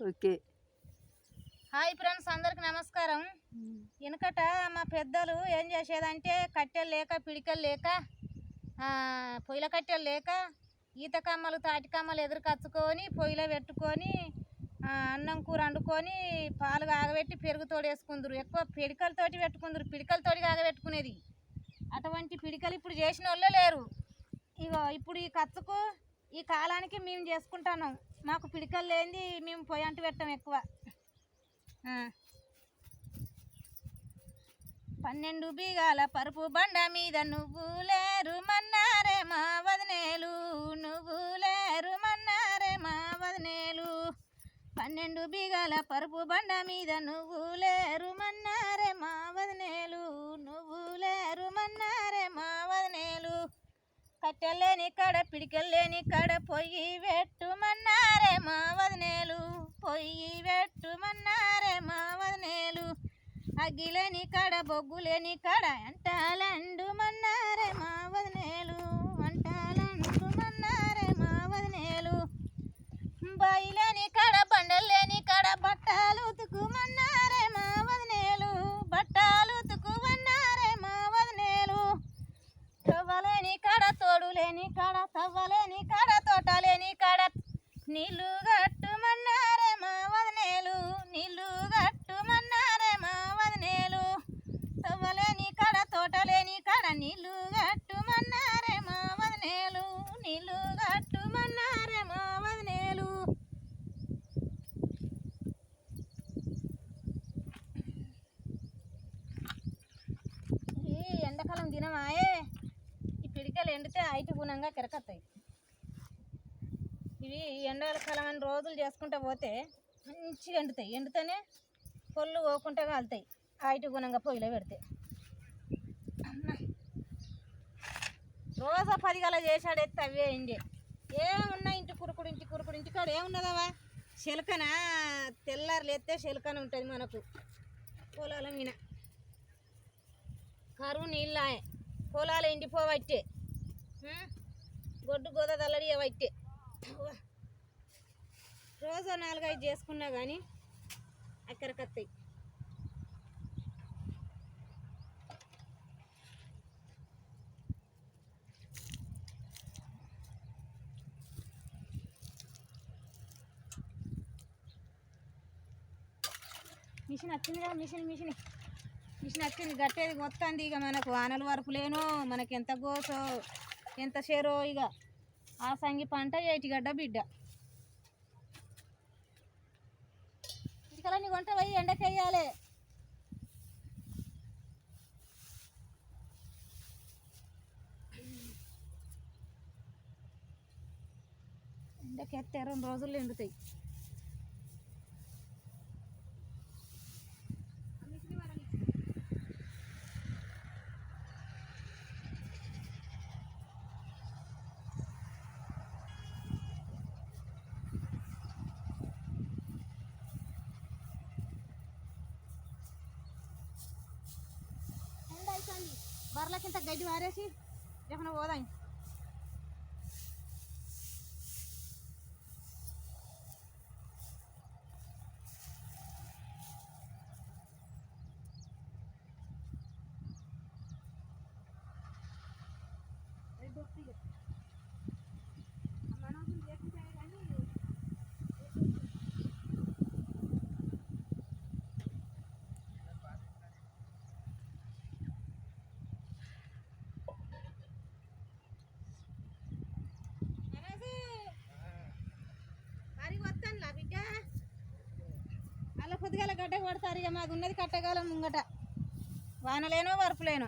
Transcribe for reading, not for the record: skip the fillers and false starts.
Okay. Hi friends, అందరికి నమస్కారం. వెనకట మా పెద్దలు ఏం చేసేదంటే కట్టెలు లేక పిడికలు లేక పొయ్యిల కట్టెలు లేక ఈత కమ్మలు తాటి కమ్మలు ఎదురు కచ్చుకొని పొయ్యిలో పెట్టుకొని అన్నం కూర వండుకొని పాలు కాగబెట్టి పెరుగుతోడు వేసుకుందరు. ఎక్కువ పిడికలతోటి పెట్టుకుందరు, పిడికలతోటి కాగబెట్టుకునేది. అటువంటి పిడికలు ఇప్పుడు చేసిన వాళ్ళే లేరు. ఇగో ఇప్పుడు ఈ కచ్చుకు ఈ కాలానికి మేము చేసుకుంటున్నాం. మాకు పిడికలు లేనిది మేము పొయ్యి అంటు పెట్టాం ఎక్కువ. 12 బీగాల పరుపు బండ మీద నువ్వు లేరు మన్నారే మా వదినేలు, నువ్వు లేరు మన్నారే మా వదినేలు. 12 బీగాల పరుపు బండ మీద నువ్వు లేరు మన్నారే మా వదినేలు, నువ్వు లేరు మన్నారే మా వదినేలు. కట్టెలేని కాడ పిడికెళ్ళేని కాడ పొయ్యి పెట్టుమన్నారే మా వదినేలు, పొయ్యి పెట్టుమన్నారే మా వదినేలు. అగ్గిలేని కాడ బొగ్గులేని కాడ అంటాలండు మన్నారే మా వదినేలు, అంటాలండు మన్నారే మా వదినేలు. బాయిలేని కాడ బండలేని కాడ బట్టలు ఉతుకుమన్నారే మా వదినేలు, బట్టలు ఉతుకుమన్నారే మా వదినేలు. తవ్వలేని కాడ తోడులేని కాడ తవ్వలేని కాడ తోటలేని కాడ నీళ్ళు గట్టుమన్నారే మా వదినేలు, నీళ్ళు గట్టుమన్నారే మా వదినేలు. తవ్వలేని కాడ తోటలేని కాడ నీళ్ళు గట్టుమన్నారే మా వదినేలు, నీళ్ళు గట్టుమన్నారే మా వదినేలు. ఈ ఎండాకాలం దినమాయే ఈ పిడికలు ఎండితే ఐటి గుణంగా కెరకత్తాయి. ఇవి ఎండాకాలం అని రోజులు చేసుకుంటూ పోతే మంచిగా ఎండుతాయి. ఎండితేనే పొల్లు పోకుండా కాలుతాయి ఐటి గుణంగా పొయ్యిలో పెడితే. రోజు 10 గల చేసాడు ఎత్తే అవే ఎండే. ఏమున్నా ఇంటి కురుకుడు ఇంటికాడ ఏమున్నదవా శెలకన తెల్లారులు ఎత్తే శెలకన ఉంటుంది మనకు పొలాల మీద. కరువు నీళ్ళాయే పొలాలు ఎండిపోవట్టే, గొడ్డు గోద తల్లడి అవట్టే. రోజు 4-5 చేసుకున్నా కానీ అక్కడికత్తాయి. మిషన్ వచ్చింది కదా, మిషన్ వచ్చింది. గట్టేది వస్తుంది. ఇక మనకు వానలు వరకు లేను, మనకి ఎంత గోసో ఎంత షేరో. ఇక ఆ సంగి పంట ఏటిగడ్డ బిడ్డ. ఇటుకలన్నీ కొంట పోయి ఎండకేయాలి. ఎండకెత్తే 2 రోజులు ఎండుతాయి. బర్లకింత గడ్డి వారేసి ఎక్కడ పోదాం. బిడ్డ అలా కొద్దిగా గడ్డ కొడతారు. ఇక మాకు ఉన్నది కట్టగాలం ముంగట. వానలేనో వరపులేనో.